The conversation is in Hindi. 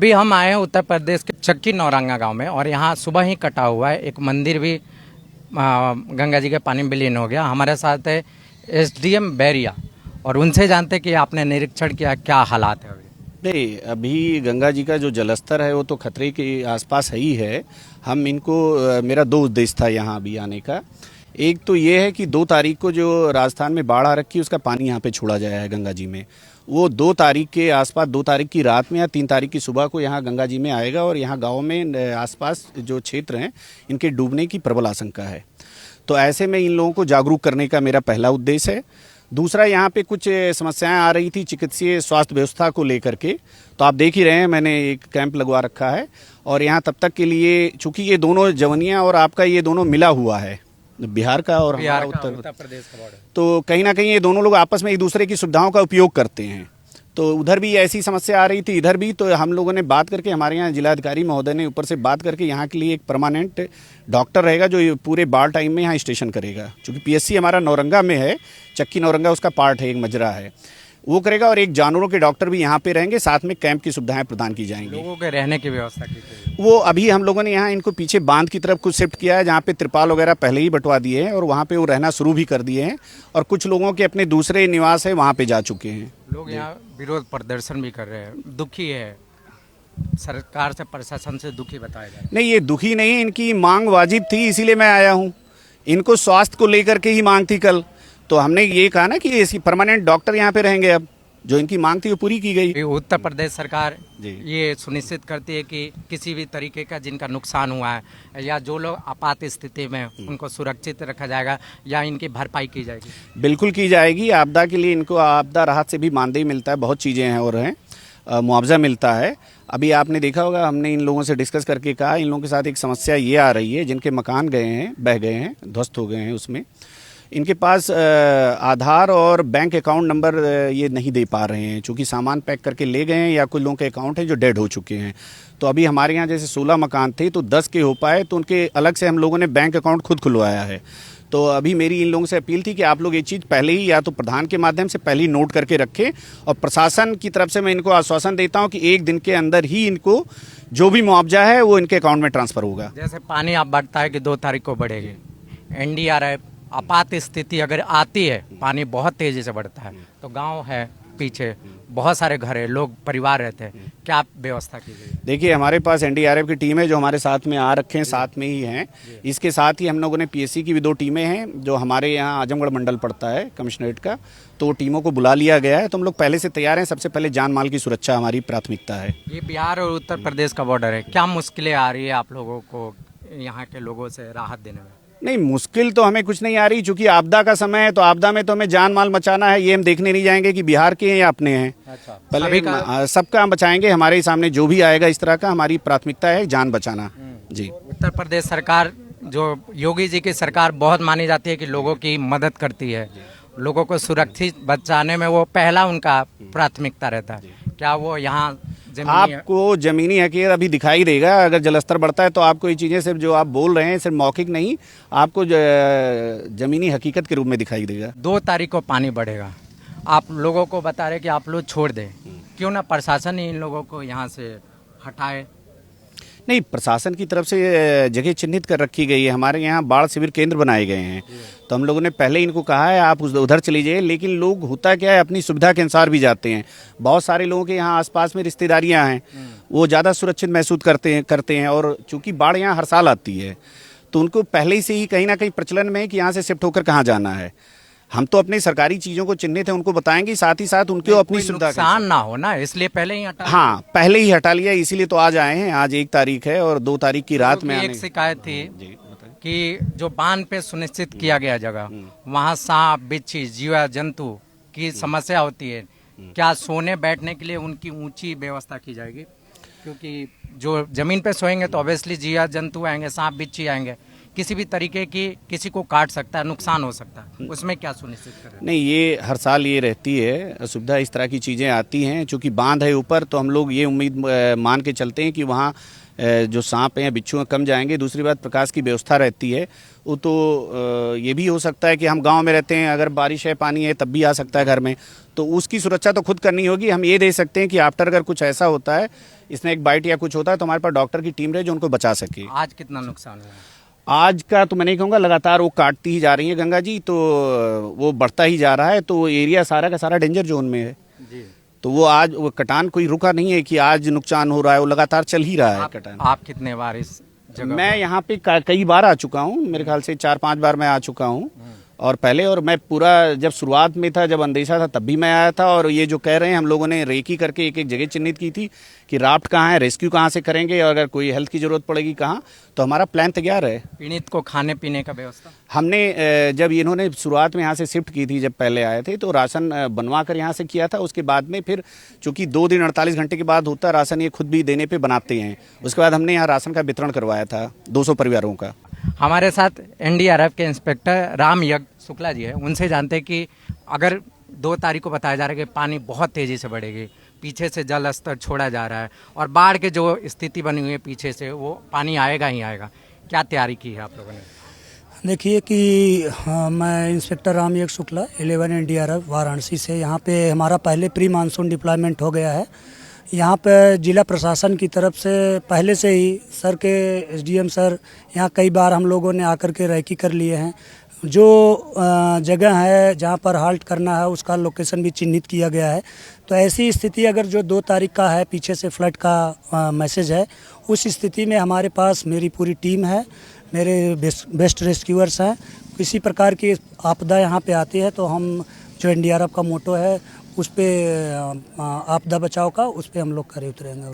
अभी हम आए हैं उत्तर प्रदेश के चक्की नौरंगा गांव में और यहाँ सुबह ही कटा हुआ है एक मंदिर भी गंगा जी के पानी में विलीन हो गया। हमारे साथ है एसडीएम बैरिया और उनसे जानते कि आपने निरीक्षण किया, क्या हालात है अभी? नहीं, अभी गंगा जी का जो जलस्तर है वो तो खतरे के आसपास ही है। हम इनको मेरा दो उद्देश्य था यहाँ अभी आने का। एक तो ये है कि 2 तारीख को जो राजस्थान में बाढ़ आ रखी उसका पानी यहाँ पे छोड़ा जाया है गंगा जी में। वो 2 तारीख के आसपास, 2 तारीख की रात में या 3 तारीख की सुबह को यहाँ गंगा जी में आएगा और यहाँ गाँव में आसपास जो क्षेत्र हैं इनके डूबने की प्रबल आशंका है। तो ऐसे में इन लोगों को जागरूक करने का मेरा पहला उद्देश्य है। दूसरा, यहाँ पे कुछ समस्याएं आ रही थी चिकित्सीय स्वास्थ्य व्यवस्था को लेकर के, तो आप देख ही रहे हैं मैंने एक कैंप लगवा रखा है और यहाँ तब तक के लिए, चूंकि ये दोनों जवनिया और आपका ये दोनों मिला हुआ है, बिहार का और हमारा उत्तर प्रदेश का बॉर्डर, तो कहीं ना कहीं ये दोनों लोग आपस में एक दूसरे की सुविधाओं का उपयोग करते हैं। तो उधर भी ऐसी समस्या आ रही थी, इधर भी। तो हम लोगों ने बात करके, हमारे यहाँ जिलाधिकारी महोदय ने ऊपर से बात करके यहाँ के लिए एक परमानेंट डॉक्टर रहेगा जो पूरे बाढ़ टाइम में यहाँ स्टेशन करेगा। क्योंकि पीएससी हमारा नौरंगा में है, चक्की नौरंगा उसका पार्ट है, एक मजरा है, वो करेगा। और एक जानवरों के डॉक्टर भी यहाँ पे रहेंगे, साथ में कैंप की सुविधाएं प्रदान की जाएंगी। लोगों के रहने की व्यवस्था की जाएगी। वो अभी हम लोगों ने यहाँ इनको पीछे बांध की तरफ कुछ शिफ्ट किया है, जहाँ पे त्रिपाल वगैरह पहले ही बंटवा दिए हैं और वहाँ पे वो रहना शुरू भी कर दिए हैं। और कुछ लोगों के अपने दूसरे निवास है वहाँ पे जा चुके हैं। लोग यहाँ विरोध प्रदर्शन भी कर रहे हैं, दुखी है, सरकार से, प्रशासन से दुखी बताया जा रहा है। नहीं, ये दुखी नहीं है, इनकी मांग वाजिब थी, इसीलिए मैं आया हूँ। इनको स्वास्थ्य को लेकर के ही मांग थी कल, तो हमने ये कहा ना कि इसकी परमानेंट डॉक्टर यहाँ पे रहेंगे। अब जो इनकी मांग थी वो पूरी की गई। उत्तर प्रदेश सरकार ये सुनिश्चित करती है कि किसी भी तरीके का जिनका नुकसान हुआ है या जो लोग आपात स्थिति में, उनको सुरक्षित रखा जाएगा या इनकी भरपाई की जाएगी? बिल्कुल की जाएगी। आपदा के लिए इनको आपदा राहत से भी मानदेय मिलता है, बहुत चीज़ें हैं और हैं, मुआवजा मिलता है। अभी आपने देखा होगा, हमने इन लोगों से डिस्कस करके कहा, इन लोगों के साथ एक समस्या ये आ रही है, जिनके मकान गए हैं, बह गए हैं, ध्वस्त हो गए हैं, उसमें इनके पास आधार और बैंक अकाउंट नंबर ये नहीं दे पा रहे हैं, चूँकि सामान पैक करके ले गए हैं या कुछ लोगों के अकाउंट हैं जो डेड हो चुके हैं। तो अभी हमारे यहाँ जैसे 16 मकान थे तो 10 के हो पाए, तो उनके अलग से हम लोगों ने बैंक अकाउंट खुद खुलवाया है। तो अभी मेरी इन लोगों से अपील थी कि आप लोग ये चीज़ पहले ही या तो प्रधान के माध्यम से पहले ही नोट करके रखें, और प्रशासन की तरफ से मैं इनको आश्वासन देता हूँ कि 1 दिन के अंदर ही इनको जो भी मुआवजा है वो इनके अकाउंट में ट्रांसफ़र होगा। जैसे पानी आप बढ़ता है कि 2 तारीख को बढ़ेगी, NDRF आपात स्थिति अगर आती है, पानी बहुत तेजी से बढ़ता है, तो गांव है पीछे, बहुत सारे घर है, लोग परिवार रहते हैं, क्या व्यवस्था की गई? देखिए, हमारे पास NDRF की टीम है जो हमारे साथ में आ रखे हैं, साथ में ही हैं। इसके साथ ही हम लोगों ने PSC की भी 2 टीमें हैं जो हमारे यहाँ आजमगढ़ मंडल पड़ता है कमिश्नरेट का, तो टीमों को बुला लिया गया है। तो हम लोग पहले से तैयार हैं। सबसे पहले जान माल की सुरक्षा हमारी प्राथमिकता है। ये बिहार और उत्तर प्रदेश का बॉर्डर है, क्या मुश्किलें आ रही है आप लोगों को यहाँ के लोगों से राहत देने में? नहीं, मुश्किल तो हमें कुछ नहीं आ रही, चूंकि आपदा का समय है, तो आपदा में तो हमें जान माल बचाना है। ये हम देखने नहीं जाएंगे कि बिहार के हैं या अपने हैं। अच्छा, पहले सबका हम बचाएंगे। हमारे सामने जो भी आएगा इस तरह का, हमारी प्राथमिकता है जान बचाना। जी, उत्तर प्रदेश सरकार, जो योगी जी की सरकार बहुत मानी जाती है कि लोगों की मदद करती है, लोगों को सुरक्षित बचाने में वो पहला उनका प्राथमिकता रहता है। क्या वो यहाँ आपको जमीनी हकीकत अभी दिखाई देगा? अगर जलस्तर बढ़ता है तो आपको ये चीज़ें सिर्फ जो आप बोल रहे हैं सिर्फ मौखिक नहीं, आपको जमीनी हकीकत के रूप में दिखाई देगा। 2 तारीख को पानी बढ़ेगा, आप लोगों को बता रहे कि आप लोग छोड़ दें, क्यों ना प्रशासन ही इन लोगों को यहाँ से हटाए? नहीं, प्रशासन की तरफ से जगह चिन्हित कर रखी गई है। हमारे यहाँ बाढ़ शिविर केंद्र बनाए गए हैं, तो हम लोगों ने पहले इनको कहा है आप उधर चले जाइए। लेकिन लोग, होता क्या है, अपनी सुविधा के अनुसार भी जाते हैं। बहुत सारे लोगों के यहाँ आसपास में रिश्तेदारियाँ हैं, वो ज़्यादा सुरक्षित महसूस करते हैं। और चूँकि बाढ़ यहाँ हर साल आती है, तो उनको पहले से ही कहीं ना कहीं प्रचलन में है कि यहाँ से शिफ्ट होकर कहाँ जाना है। हम तो अपनी सरकारी चीज़ों को चिन्हित है उनको बताएंगे, साथ ही साथ उनको अपनी सुविधा नुकसान ना हो ना, इसलिए पहले ही हटा। हाँ, पहले ही हटा लिया, इसीलिए तो आज आए हैं। आज 1 तारीख है और 2 तारीख की रात में एक शिकायत थी कि जो बांध पे सुनिश्चित किया गया जगह, वहाँ सांप, बिच्छी, जीव जंतु की समस्या होती है। क्या सोने बैठने के लिए उनकी ऊंची व्यवस्था की जाएगी? क्योंकि जो जमीन पे सोएंगे तो ऑब्वियसली जीव जंतु आएंगे, सांप बिच्छी आएंगे, किसी भी तरीके की किसी को काट सकता है, नुकसान हो सकता है, उसमें क्या सुनिश्चित करें? नहीं, ये हर साल ये रहती है असुविधा, इस तरह की चीज़ें आती हैं। चूँकि बांध है ऊपर, तो हम लोग ये उम्मीद मान के चलते हैं कि वहाँ जो सांप हैं, बिच्छू हैं, कम जाएंगे। दूसरी बात, प्रकाश की व्यवस्था रहती है। वो तो ये भी हो सकता है कि हम गांव में रहते हैं, अगर बारिश है, पानी है, तब भी आ सकता है घर में, तो उसकी सुरक्षा तो खुद करनी होगी। हम ये दे सकते हैं कि आफ्टर अगर कुछ ऐसा होता है स्नेक बाइट या कुछ होता है तो हमारे पास डॉक्टर की टीम रहे जो उनको बचा सके। आज कितना नुकसान हुआ? आज का तो मैं नहीं कहूँगा, लगातार वो काटती ही जा रही है गंगा जी, तो वो बढ़ता ही जा रहा है, तो एरिया सारा का सारा डेंजर जोन में है। जी। तो वो आज वो कटान कोई रुका नहीं है कि आज नुकसान हो रहा है, वो लगातार चल ही रहा है कटान। आप कितने बार इस जगह मैं यहाँ पे कई बार आ चुका हूँ, मेरे ख्याल से 4-5 बार मैं आ चुका हूँ। और पहले, और मैं पूरा जब शुरुआत में था, जब अंदेशा था, तब भी मैं आया था। और ये जो कह रहे हैं, हम लोगों ने रेकी करके एक एक जगह चिन्हित की थी कि राफ्ट कहाँ है, रेस्क्यू कहाँ से करेंगे, और अगर कोई हेल्थ की ज़रूरत पड़ेगी कहाँ, तो हमारा प्लान तैयार है। पीड़ित को खाने पीने का व्यवस्था हमने जब इन्होंने शुरुआत में यहाँ से शिफ्ट की थी, जब पहले आए थे, तो राशन बनवा कर यहाँ से किया था। उसके बाद में फिर चूँकि 2 दिन 48 घंटे के बाद होता है राशन, ये खुद भी देने पे बनाते हैं। उसके बाद हमने यहाँ राशन का वितरण करवाया था 200 परिवारों का। हमारे साथ एनडीआरएफ के इंस्पेक्टर राम यज्ञ शुक्ला जी है, उनसे जानते हैं कि अगर 2 तारीख को बताया जा रहा है कि पानी बहुत तेज़ी से बढ़ेगी, पीछे से जल स्तर छोड़ा जा रहा है और बाढ़ के जो स्थिति बनी हुई है पीछे से, वो पानी आएगा ही आएगा, क्या तैयारी की है आप लोगों ने? देखिए कि हाँ, मैं इंस्पेक्टर राम यज्ञ शुक्ला 11 एनडीआरएफ वाराणसी से। यहाँ पे हमारा पहले प्री मानसून डिप्लॉयमेंट हो गया है। यहाँ पे जिला प्रशासन की तरफ से पहले से ही सर के एसडीएम सर यहाँ कई बार हम लोगों ने आकर के रेकी कर लिए हैं। जो जगह है जहाँ पर हाल्ट करना है उसका लोकेशन भी चिन्हित किया गया है। तो ऐसी स्थिति अगर जो 2 तारीख का है, पीछे से फ्लड का मैसेज है, उस स्थिति में हमारे पास मेरी पूरी टीम है, मेरे बेस्ट रेस्क्यूअर्स हैं। किसी प्रकार की आपदा यहाँ पे आती है तो हम जो एनडीआरएफ का मोटो है उस पे आपदा बचाव का, उस पे हम लोग खड़े उतरेंगे।